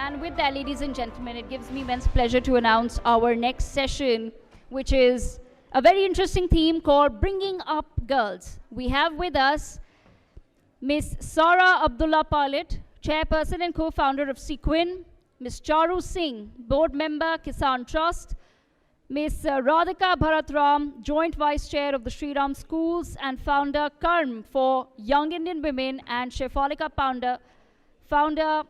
And with that, ladies and gentlemen, it gives me immense pleasure to announce our next session, which is a very interesting theme called Bringing Up Girls. We have with us Miss Sara Abdullah Pilot, Chairperson and Co-founder of Sequin, Miss Charu Singh, Board Member, Kisan Trust, Miss Radhika Bharat Ram, Joint Vice Chair of the Sri Ram Schools and Founder Karm for Young Indian Women, and Shaifalika Panda, Founder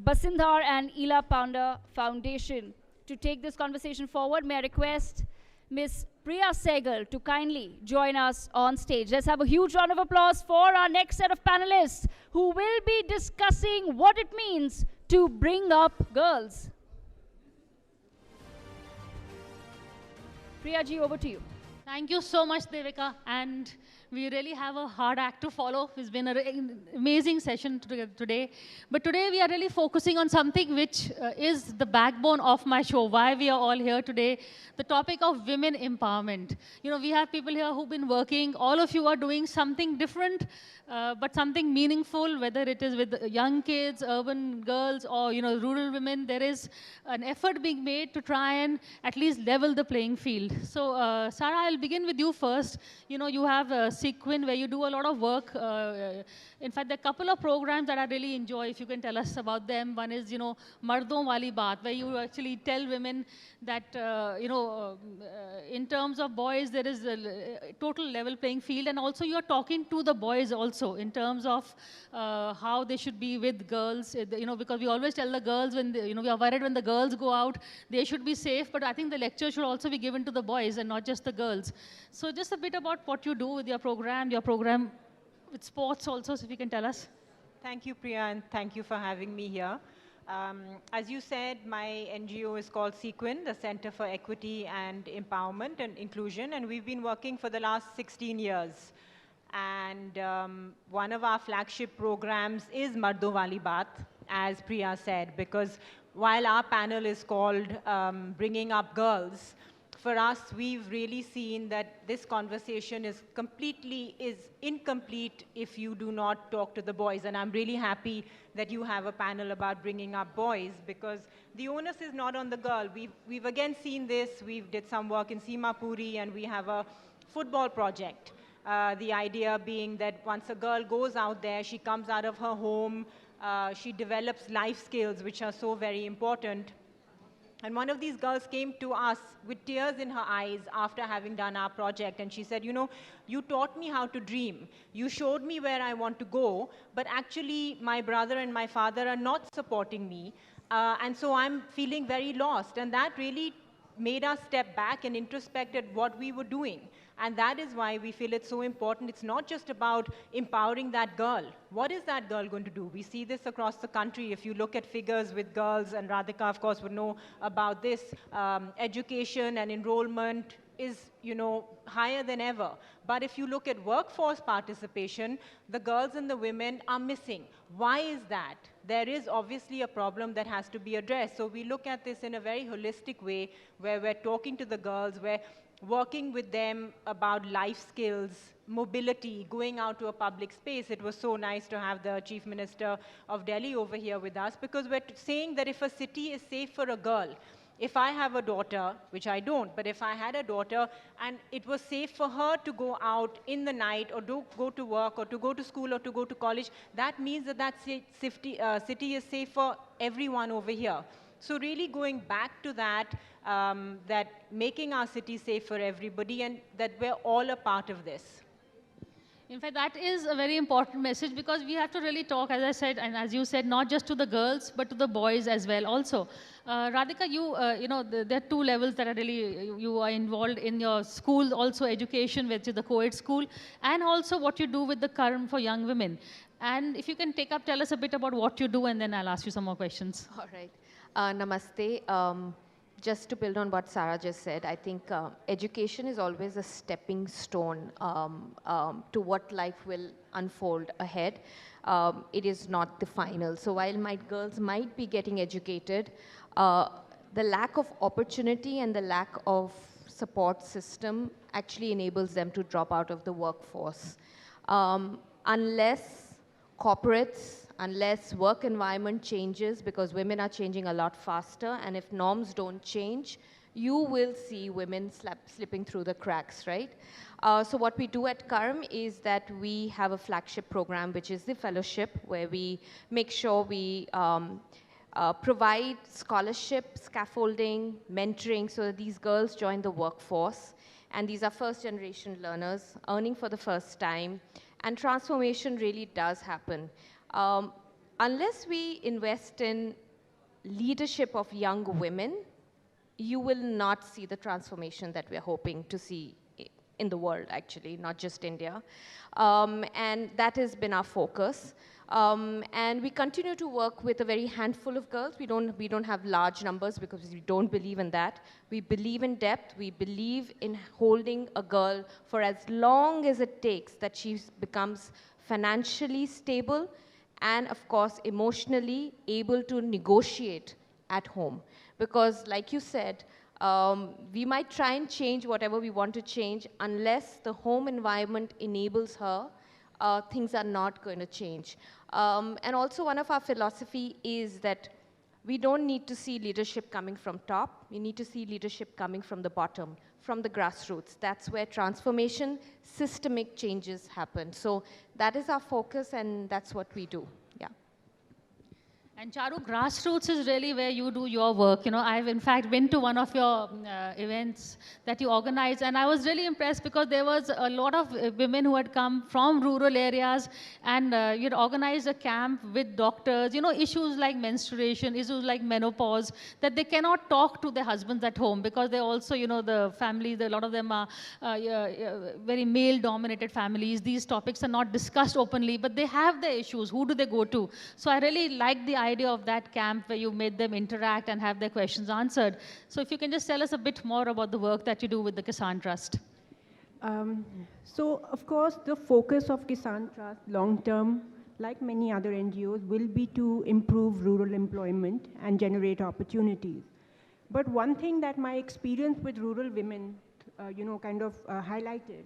Basindhar and Ila Panda Foundation. To take this conversation forward, may I request Miss Priya Sehgal to kindly join us on stage. Let's have a huge round of applause for our next set of panelists who will be discussing what it means to bring up girls. Priya ji, over to you. Thank you so much, Devika. And we really have a hard act to follow. It's been an amazing session today. But today we are really focusing on something which is the backbone of my show, why we are all here today, the topic of women empowerment. You know, we have people here who've been working. All of you are doing something different, but something meaningful, whether it is with young kids, urban girls, or, you know, rural women. There is an effort being made to try and at least level the playing field. So, Sara, I'll begin with you first. You know, you have Sequin, where you do a lot of work. In fact, there are a couple of programs that I really enjoy, if you can tell us about them. One is, you know, Mardon Wali Baat, where you actually tell women that, in terms of boys, there is a total level playing field. And also you're talking to the boys also in terms of how they should be with girls. You know, because we always tell the girls when, you know, we are worried when the girls go out, they should be safe. But I think the lecture should also be given to the boys and not just the girls. So just a bit about what you do with your program with sports also, so if you can tell us. Thank you, Priya, and thank you for having me here. As you said, my NGO is called Sequin, the Center for Equity and Empowerment and Inclusion, and we've been working for the last 16 years. And one of our flagship programs is Mardo Wali Baat, as Priya said, because while our panel is called Bringing Up Girls, for us, we've really seen that this conversation is incomplete if you do not talk to the boys. And I'm really happy that you have a panel about bringing up boys, because the onus is not on the girl. We've again seen this. We've did some work in Simapuri, and we have a football project. The idea being that once a girl goes out there, she comes out of her home, she develops life skills, which are so very important. And one of these girls came to us with tears in her eyes after having done our project. And she said, you know, you taught me how to dream. You showed me where I want to go. But actually, my brother and my father are not supporting me. And so I'm feeling very lost. And that really made us step back and introspect at what we were doing. And that is why we feel it's so important. It's not just about empowering that girl. What is that girl going to do? We see this across the country. If you look at figures with girls, and Radhika, of course, would know about this, education and enrollment is, you know, higher than ever. But if you look at workforce participation, the girls and the women are missing. Why is that? There is obviously a problem that has to be addressed. So we look at this in a very holistic way, where we're talking to the girls, we're working with them about life skills, mobility, going out to a public space. It was so nice to have the Chief Minister of Delhi over here with us, because we're saying that if a city is safe for a girl, if I have a daughter, which I don't, but if I had a daughter and it was safe for her to go out in the night or go to work or to go to school or to go to college, that means that that city is safe for everyone over here. So really going back to that, that making our city safe for everybody, and that we're all a part of this. In fact, that is a very important message, because we have to really talk, as I said, and as you said, not just to the girls, but to the boys as well also. Radhika, you know, there are two levels that are really, you are involved in your school, also education, which is the co-ed school, and also what you do with the Karm for young women. And if you can tell us a bit about what you do, and then I'll ask you some more questions. All right. Namaste. Just to build on what Sara just said, I think education is always a stepping stone to what life will unfold ahead. It is not the final. So while my girls might be getting educated, the lack of opportunity and the lack of support system actually enables them to drop out of the workforce. Unless corporates, unless work environment changes, because women are changing a lot faster, and if norms don't change, you will see women slipping through the cracks, right? So what we do at Karm is that we have a flagship program, which is the fellowship, where we make sure we provide scholarship, scaffolding, mentoring, so that these girls join the workforce. And these are first-generation learners, earning for the first time, and transformation really does happen. Unless we invest in leadership of young women, you will not see the transformation that we're hoping to see in the world, actually, not just India. And that has been our focus. And we continue to work with a very handful of girls. We don't have large numbers because we don't believe in that. We believe in depth. We believe in holding a girl for as long as it takes that she becomes financially stable and, of course, emotionally able to negotiate at home. Because, like you said, we might try and change whatever we want to change. Unless the home environment enables her, things are not going to change. And also, one of our philosophy is that we don't need to see leadership coming from top. We need to see leadership coming from the bottom, from the grassroots. That's where transformation, systemic changes happen. So that is our focus, and that's what we do. Yeah. And Charu, grassroots is really where you do your work. You know, I've in fact been to one of your events that you organize, and I was really impressed because there was a lot of women who had come from rural areas, and you'd organized a camp with doctors, you know, issues like menstruation, issues like menopause, that they cannot talk to their husbands at home because they also, you know, the families, a lot of them are very male-dominated families. These topics are not discussed openly, but they have their issues. Who do they go to? So I really like the idea of that camp where you made them interact and have their questions answered. So if you can just tell us a bit more about the work that you do with the Kisan Trust. So, of course, the focus of Kisan Trust long term, like many other NGOs, will be to improve rural employment and generate opportunities. But one thing that my experience with rural women, highlighted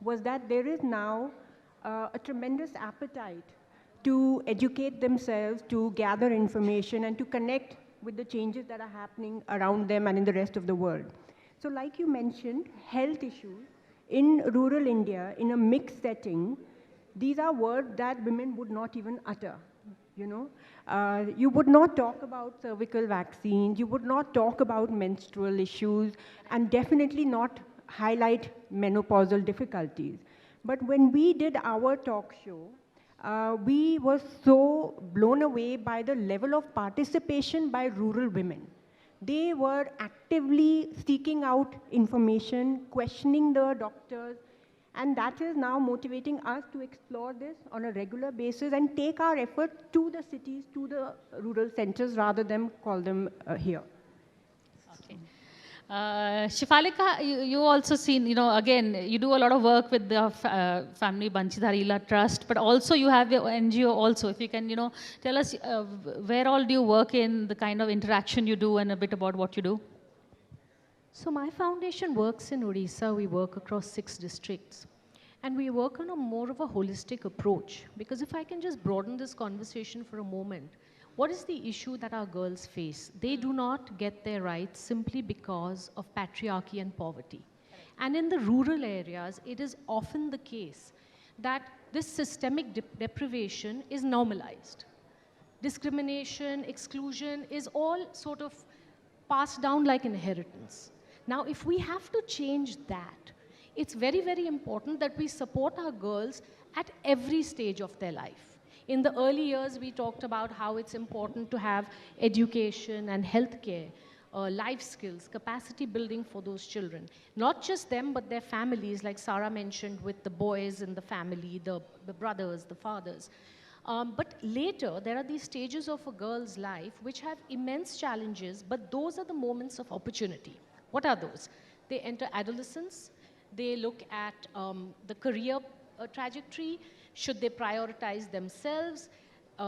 was that there is now a tremendous appetite to educate themselves, to gather information, and to connect with the changes that are happening around them and in the rest of the world. So like you mentioned, health issues in rural India, in a mixed setting, these are words that women would not even utter. You know, you would not talk about cervical vaccines, you would not talk about menstrual issues, and definitely not highlight menopausal difficulties. But when we did our talk show, we were so blown away by the level of participation by rural women. They were actively seeking out information, questioning the doctors, and that is now motivating us to explore this on a regular basis and take our effort to the cities, to the rural centers, rather than call them here. Okay. Shaifalika, you also seen, you know, again, you do a lot of work with the family Banchidharila Trust, but also you have your NGO also. If you can, you know, tell us where all do you work in, the kind of interaction you do, and a bit about what you do. So my foundation works in Odisha. We work across 6 districts. And we work on a more of a holistic approach. Because if I can just broaden this conversation for a moment, what is the issue that our girls face? They do not get their rights simply because of patriarchy and poverty. And in the rural areas, it is often the case that this systemic deprivation is normalized. Discrimination, exclusion is all sort of passed down like inheritance. Now, if we have to change that, it's very, very important that we support our girls at every stage of their life. In the early years, we talked about how it's important to have education and healthcare, life skills, capacity building for those children. Not just them, but their families, like Sara mentioned, with the boys in the family, the brothers, the fathers. But later, there are these stages of a girl's life which have immense challenges, but those are the moments of opportunity. What are those? They enter adolescence. They look at the career trajectory. Should they prioritize themselves,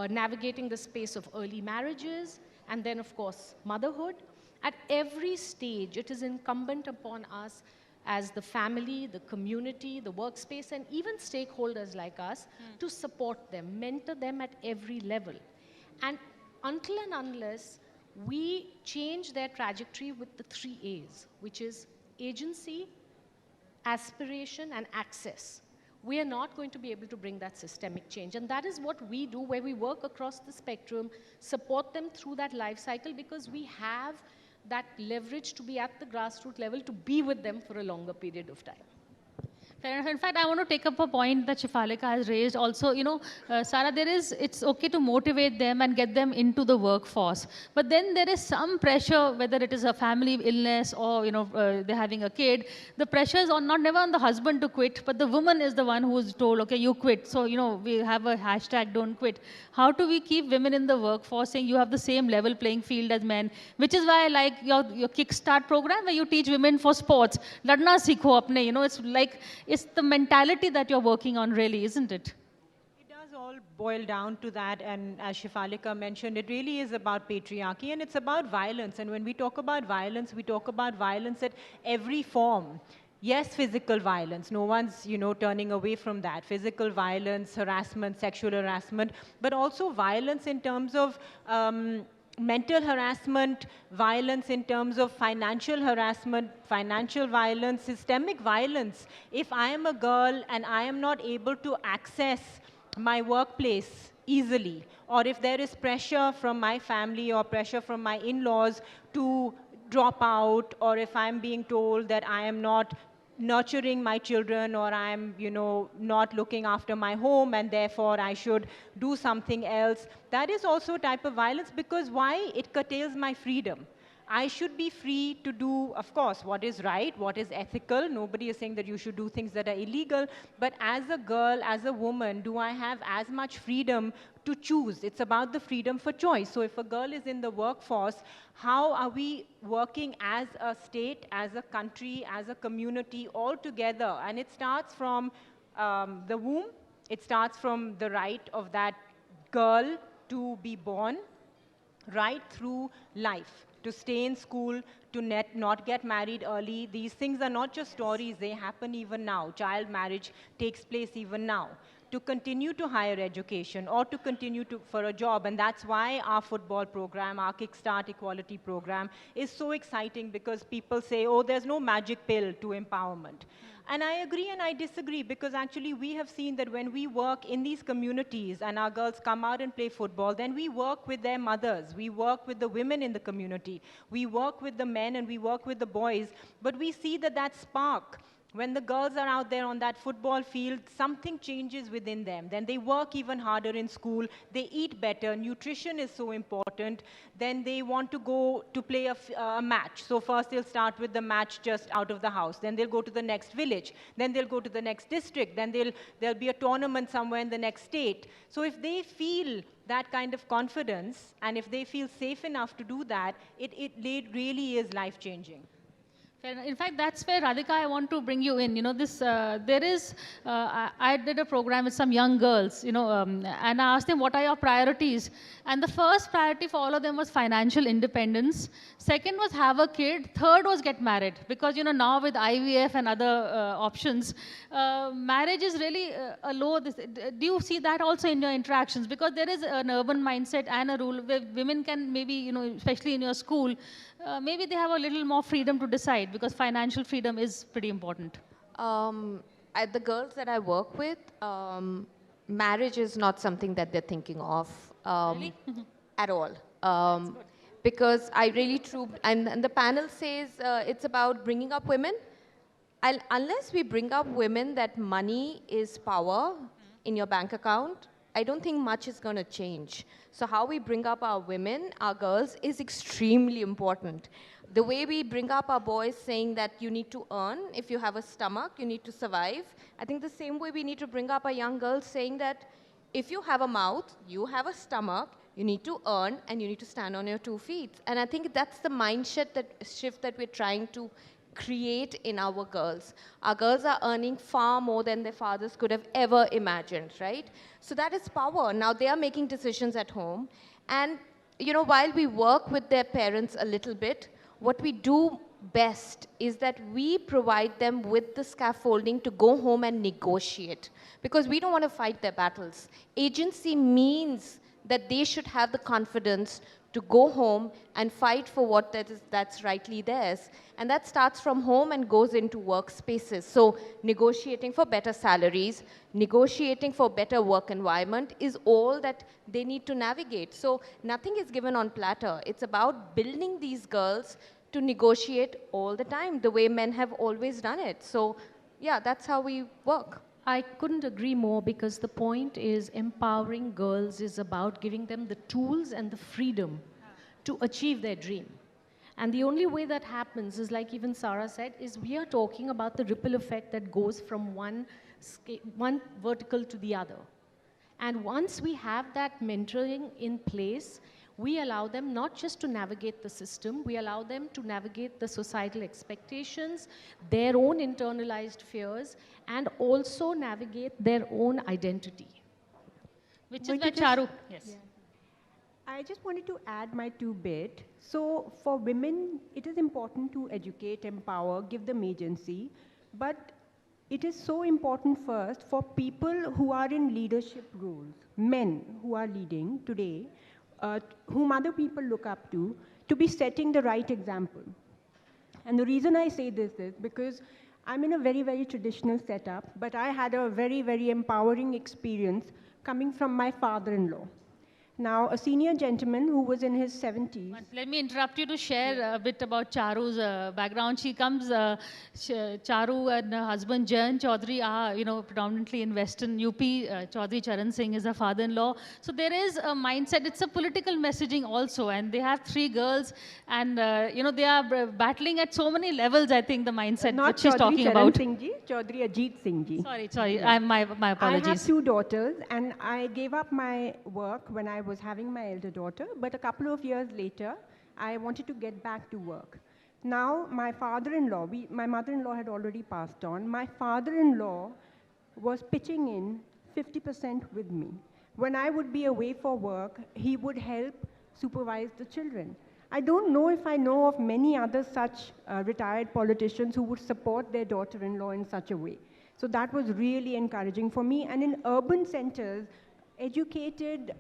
navigating the space of early marriages, and then, of course, motherhood. At every stage, it is incumbent upon us as the family, the community, the workspace, and even stakeholders like us to support them, mentor them at every level. And until and unless we change their trajectory with the 3 A's, which is agency, aspiration, and access, we are not going to be able to bring that systemic change. And that is what we do, where we work across the spectrum, support them through that life cycle, because we have that leverage to be at the grassroots level, to be with them for a longer period of time. Fair enough. In fact, I want to take up a point that Shaifalika has raised. Also, Sara, it's okay to motivate them and get them into the workforce. But then there is some pressure, whether it is a family illness or, they're having a kid. The pressure is never on the husband to quit, but the woman is the one who is told, okay, you quit. So, we have a hashtag, don't quit. How do we keep women in the workforce saying you have the same level playing field as men? Which is why I like your Kickstart program, where you teach women for sports. Ladna sikho apne, it's like, it's the mentality that you're working on, really, isn't it? It does all boil down to that, and as Shaifalika mentioned, it really is about patriarchy, and it's about violence. And when we talk about violence at every form. Yes, physical violence. No one's, turning away from that. Physical violence, harassment, sexual harassment, but also violence in terms of mental harassment, violence in terms of financial harassment, financial violence, systemic violence. If I am a girl and I am not able to access my workplace easily, or if there is pressure from my family or pressure from my in-laws to drop out, or if I'm being told that I am not nurturing my children, or I'm, not looking after my home, and therefore I should do something else. That is also a type of violence, because why? It curtails my freedom. I should be free to do, of course, what is right, what is ethical. Nobody is saying that you should do things that are illegal. But as a girl, as a woman, do I have as much freedom to choose? It's about the freedom for choice. So if a girl is in the workforce, how are we working as a state, as a country, as a community, all together? And it starts from the womb. It starts from the right of that girl to be born, right through life, to stay in school, to not get married early. These things are not just stories, they happen even now. Child marriage takes place even now. To continue to higher education, or to continue for a job. And that's why our football program, our Kickstart Equality program, is so exciting, because people say, oh, there's no magic pill to empowerment. And I agree and I disagree, because actually we have seen that when we work in these communities and our girls come out and play football, then we work with their mothers, we work with the women in the community, we work with the men, and we work with the boys, but we see that spark. When the girls are out there on that football field, something changes within them. Then they work even harder in school. They eat better. Nutrition is so important. Then they want to go to play a match. So first they'll start with the match just out of the house. Then they'll go to the next village. Then they'll go to the next district. Then there'll be a tournament somewhere in the next state. So if they feel that kind of confidence, and if they feel safe enough to do that, it really is life-changing. In fact, that's where, Radhika, I want to bring you in. I did a program with some young girls, and I asked them, what are your priorities? And the first priority for all of them was financial independence. Second was have a kid. Third was get married. Because, now with IVF and other options, marriage is really a low. Do you see that also in your interactions? Because there is an urban mindset and a rule where women can maybe, especially in your school, maybe they have a little more freedom to decide, because financial freedom is pretty important. The girls that I work with, marriage is not something that they're thinking of Really? at all. Because I really and the panel says it's about bringing up women. Unless we bring up women that money is power in your bank account, I don't think much is going to change. So how we bring up our women, our girls, is extremely important. The way we bring up our boys, saying that you need to earn, if you have a stomach, you need to survive. I think the same way we need to bring up our young girls, saying that if you have a mouth, you have a stomach, you need to earn, and you need to stand on your 2 feet. And I think that's the mindset shift that we're trying to create in our girls. Our girls are earning far more than their fathers could have ever imagined, right? So that is power. Now they are making decisions at home. And, while we work with their parents a little bit, what we do best is that we provide them with the scaffolding to go home and negotiate, because we don't want to fight their battles. Agency means that they should have the confidence to go home and fight for what that's rightly theirs. And that starts from home and goes into workspaces. So negotiating for better salaries, negotiating for better work environment is all that they need to navigate. So nothing is given on platter. It's about building these girls to negotiate all the time, the way men have always done it. So yeah, that's how we work. I couldn't agree more, because the point is empowering girls is about giving them the tools and the freedom to achieve their dream. And the only way that happens is, like even Sara said, is we are talking about the ripple effect that goes from one vertical to the other. And once we have that mentoring in place, we allow them not just to navigate the system, we allow them to navigate the societal expectations, their own internalized fears, and also navigate their own identity. Which is where Charu. Yes. Yeah. I just wanted to add my 2 bit. So for women, it is important to educate, empower, give them agency, but it is so important first for people who are in leadership roles, men who are leading today, whom other people look up to be setting the right example. And the reason I say this is because I'm in a very, very traditional setup, but I had a very, very empowering experience coming from my father-in-law. Now, a senior gentleman who was in his 70s. Let me interrupt you to share a bit about Charu's background. She comes, Charu and her husband Jayan Chaudhary are, predominantly in Western UP. Chaudhary Charan Singh is her father-in-law. So there is a mindset. It's a political messaging also, and they have 3 girls, and they are battling at so many levels. I think the mindset Not that she's Chaudhary talking Charan about. Singh ji, Chaudhary Ajit Singh ji. Sorry. Yeah. My apologies. I have 2 daughters, and I gave up my work when I was having my elder daughter, but a couple of years later, I wanted to get back to work. Now, my father-in-law, my mother-in-law had already passed on. My father-in-law was pitching in 50% with me. When I would be away for work, he would help supervise the children. I don't know if I know of many other such retired politicians who would support their daughter-in-law in such a way. So that was really encouraging for me. And in urban centers, educated,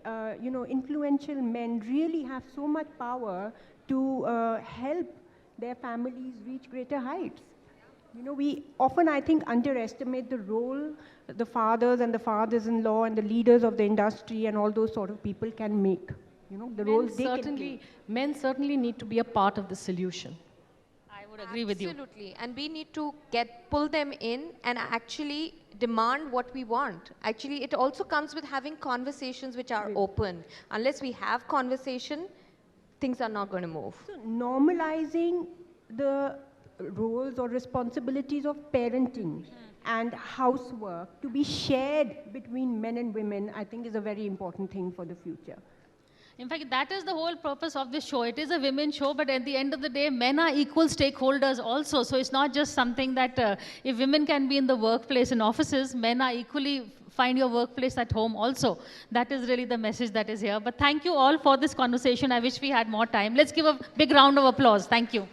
influential men really have so much power to help their families reach greater heights. We often, I think, underestimate the role the fathers and the fathers-in-law and the leaders of the industry and all those sort of people can make. The roles they can play. Men certainly need to be a part of the solution. I would agree with you. Absolutely. And we need to pull them in and actually demand what we want. Actually, it also comes with having conversations which are open. Unless we have conversation, things are not going to move. So normalizing the roles or responsibilities of parenting and housework to be shared between men and women, I think is a very important thing for the future. In fact, that is the whole purpose of this show. It is a women's show, but at the end of the day, men are equal stakeholders also. So it's not just something that if women can be in the workplace, in offices, men are equally find your workplace at home also. That is really the message that is here. But thank you all for this conversation. I wish we had more time. Let's give a big round of applause. Thank you.